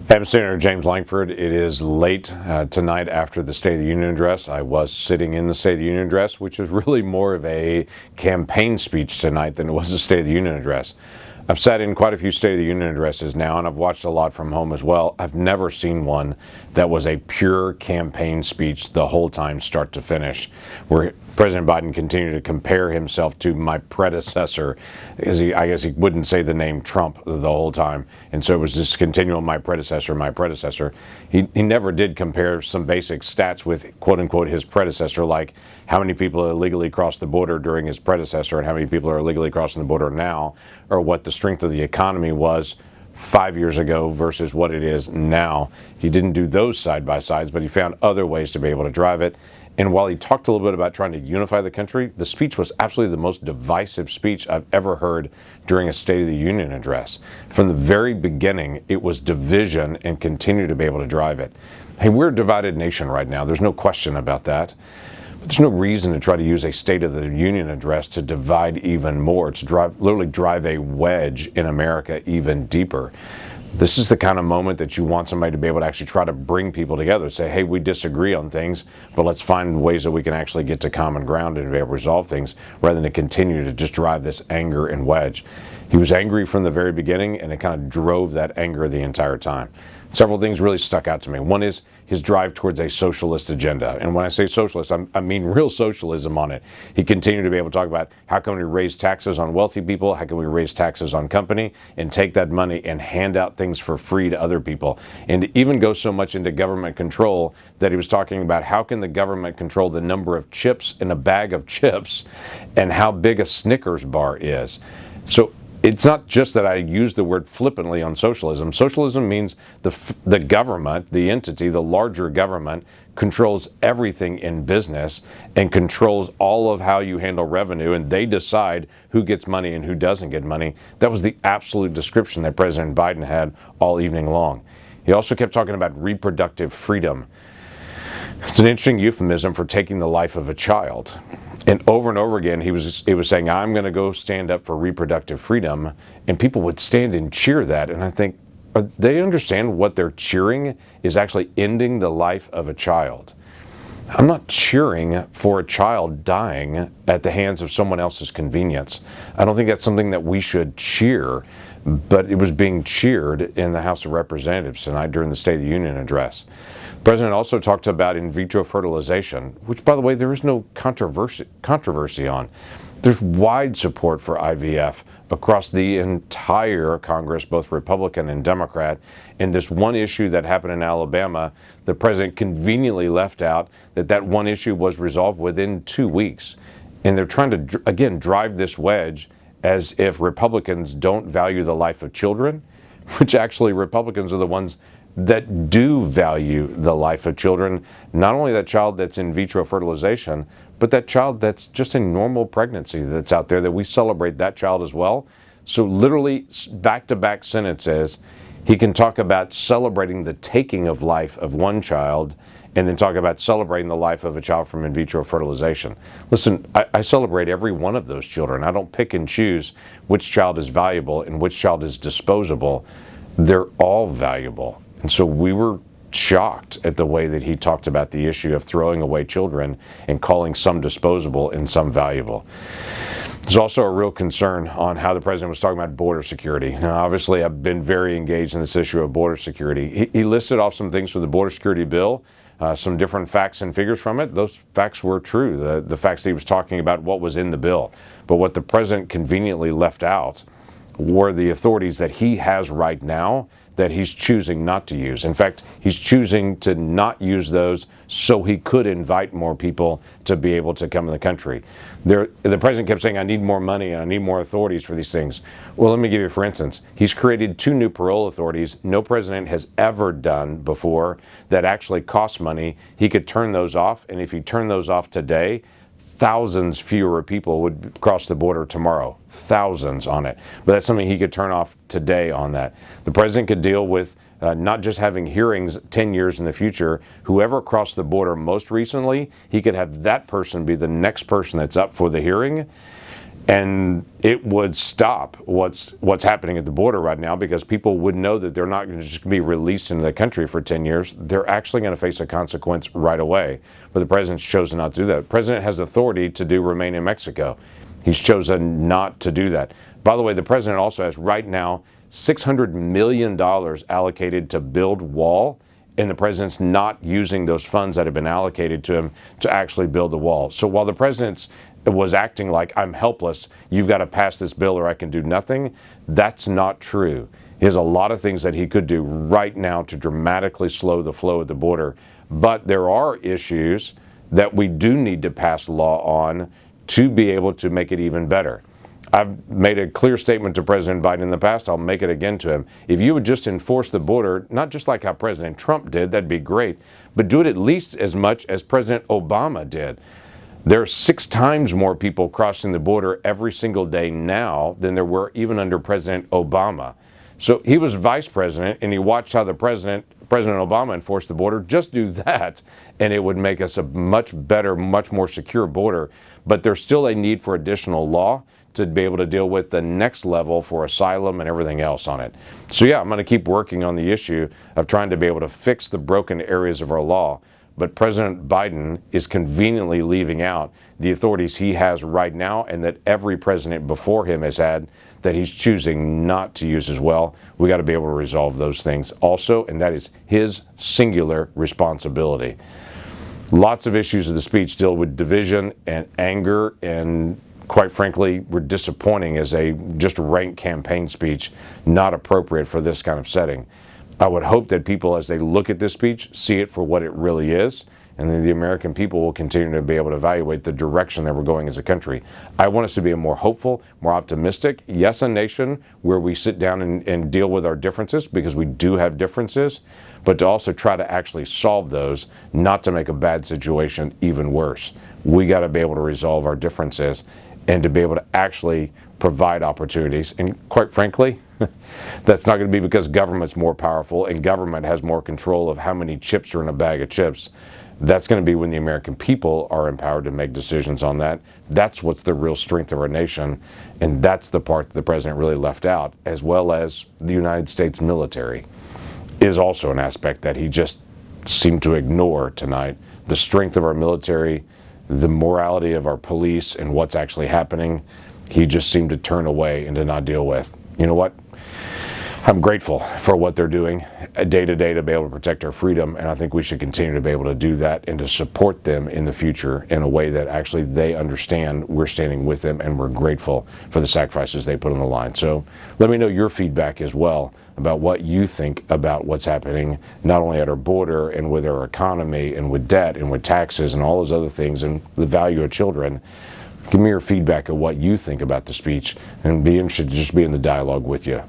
I'm Senator James Lankford. It is late tonight after the State of the Union address. I was sitting in the State of the Union address, which is really more of a campaign speech tonight than it was a State of the Union address. I've sat in quite a few State of the Union addresses now, and I've watched a lot from home as well. I've never seen one that was a pure campaign speech the whole time, start to finish, where President Biden continued to compare himself to my predecessor. I guess he wouldn't say the name Trump the whole time, and so it was this continual my predecessor, my predecessor. He never did compare some basic stats with quote-unquote his predecessor, like how many people illegally crossed the border during his predecessor and how many people are illegally crossing the border now, or what the strength of the economy was 5 years ago versus what it is now. He didn't do those side by sides, but he found other ways to be able to drive it. And while he talked a little bit about trying to unify the country, the speech was absolutely the most divisive speech I've ever heard during a State of the Union address. From the very beginning, it was division and continued to be able to drive it. Hey, we're a divided nation right now. There's no question about that. But there's no reason to try to use a State of the Union address to divide even more, to literally drive a wedge in America even deeper. This is the kind of moment that you want somebody to be able to actually try to bring people together, say, hey, we disagree on things, but let's find ways that we can actually get to common ground and be able to resolve things, rather than to continue to just drive this anger and wedge. He was angry from the very beginning, and it kind of drove that anger the entire time. Several things really stuck out to me. One is his drive towards a socialist agenda. And when I say socialist, I mean real socialism on it. He continued to be able to talk about how can we raise taxes on wealthy people, how can we raise taxes on company, and take that money and hand out things for free to other people. And to even go so much into government control that he was talking about how can the government control the number of chips in a bag of chips and how big a Snickers bar is. So it's not just that I use the word flippantly on socialism. Socialism means the government, the entity, the larger government, controls everything in business and controls all of how you handle revenue, and they decide who gets money and who doesn't get money. That was the absolute description that President Biden had all evening long. He also kept talking about reproductive freedom. It's an interesting euphemism for taking the life of a child. And over again, he was saying, I'm going to go stand up for reproductive freedom. And people would stand and cheer that. And I think, they understand what they're cheering is actually ending the life of a child. I'm not cheering for a child dying at the hands of someone else's convenience. I don't think that's something that we should cheer. But it was being cheered in the House of Representatives tonight during the State of the Union address. The president also talked about in vitro fertilization, which, by the way, there is no controversy on. There's wide support for IVF across the entire Congress, both Republican and Democrat. And this one issue that happened in Alabama, the president conveniently left out that one issue was resolved within 2 weeks. And they're trying to, again, drive this wedge as if Republicans don't value the life of children, which actually Republicans are the ones that do value the life of children, not only that child that's in vitro fertilization, but that child that's just a normal pregnancy that's out there, that we celebrate that child as well. So literally back-to-back sentences, he can talk about celebrating the taking of life of one child and then talk about celebrating the life of a child from in vitro fertilization. Listen, I celebrate every one of those children. I don't pick and choose which child is valuable and which child is disposable. They're all valuable. And so we were shocked at the way that he talked about the issue of throwing away children and calling some disposable and some valuable. There's also a real concern on how the president was talking about border security. Now, obviously, I've been very engaged in this issue of border security. He listed off some things from the border security bill, some different facts and figures from it. Those facts were true, the facts that he was talking about, what was in the bill. But what the president conveniently left out were the authorities that he has right now that he's choosing not to use. In fact, he's choosing to not use those so he could invite more people to be able to come in the country. The president kept saying, I need more money, I need more authorities for these things. Well, let me give you, for instance, he's created 2 new parole authorities no president has ever done before that actually cost money. He could turn those off, and if he turned those off today, thousands fewer people would cross the border tomorrow. Thousands on it. But that's something he could turn off today on that. The president could deal with not just having hearings 10 years in the future. Whoever crossed the border most recently, he could have that person be the next person that's up for the hearing. And it would stop what's happening at the border right now, because people would know that they're not going to just be released into the country for 10 years. They're actually going to face a consequence right away. But the president's chosen not to do that. The president has authority to do remain in Mexico. He's chosen not to do that. By the way, the president also has right now $600 million allocated to build wall, and the president's not using those funds that have been allocated to him to actually build the wall. So while the president's was acting like, I'm helpless, you've got to pass this bill or I can do nothing, that's not true. He has a lot of things that he could do right now to dramatically slow the flow at the border. But there are issues that we do need to pass law on to be able to make it even better. I've made a clear statement to President Biden in the past. I'll make it again to him. If you would just enforce the border, not just like how President Trump did, that'd be great, but do it at least as much as President Obama did. There are 6 times more people crossing the border every single day now than there were even under President Obama. So he was vice president, and he watched how President Obama enforced the border. Just do that, and it would make us a much better, much more secure border. But there's still a need for additional law to be able to deal with the next level for asylum and everything else on it. So yeah, I'm going to keep working on the issue of trying to be able to fix the broken areas of our law. But President Biden is conveniently leaving out the authorities he has right now, and that every president before him has had, that he's choosing not to use as well. We got to be able to resolve those things also, and that is his singular responsibility. Lots of issues of the speech deal with division and anger, and quite frankly, were disappointing as a just rank campaign speech, not appropriate for this kind of setting. I would hope that people, as they look at this speech, see it for what it really is, and then the American people will continue to be able to evaluate the direction that we're going as a country. I want us to be a more hopeful, more optimistic, yes, a nation where we sit down and deal with our differences, because we do have differences, but to also try to actually solve those, not to make a bad situation even worse. We got to be able to resolve our differences and to be able to actually provide opportunities. And quite frankly, that's not going to be because government's more powerful and government has more control of how many chips are in a bag of chips. That's going to be when the American people are empowered to make decisions on that. That's what's the real strength of our nation, and that's the part that the president really left out, as well as the United States military is also an aspect that he just seemed to ignore tonight. The strength of our military, the morality of our police, and what's actually happening, he just seemed to turn away and to not deal with. You know what? I'm grateful for what they're doing day to day to be able to protect our freedom, and I think we should continue to be able to do that and to support them in the future in a way that actually they understand we're standing with them and we're grateful for the sacrifices they put on the line. So let me know your feedback as well about what you think about what's happening, not only at our border and with our economy and with debt and with taxes and all those other things and the value of children. Give me your feedback of what you think about the speech, and be interested to just be in the dialogue with you.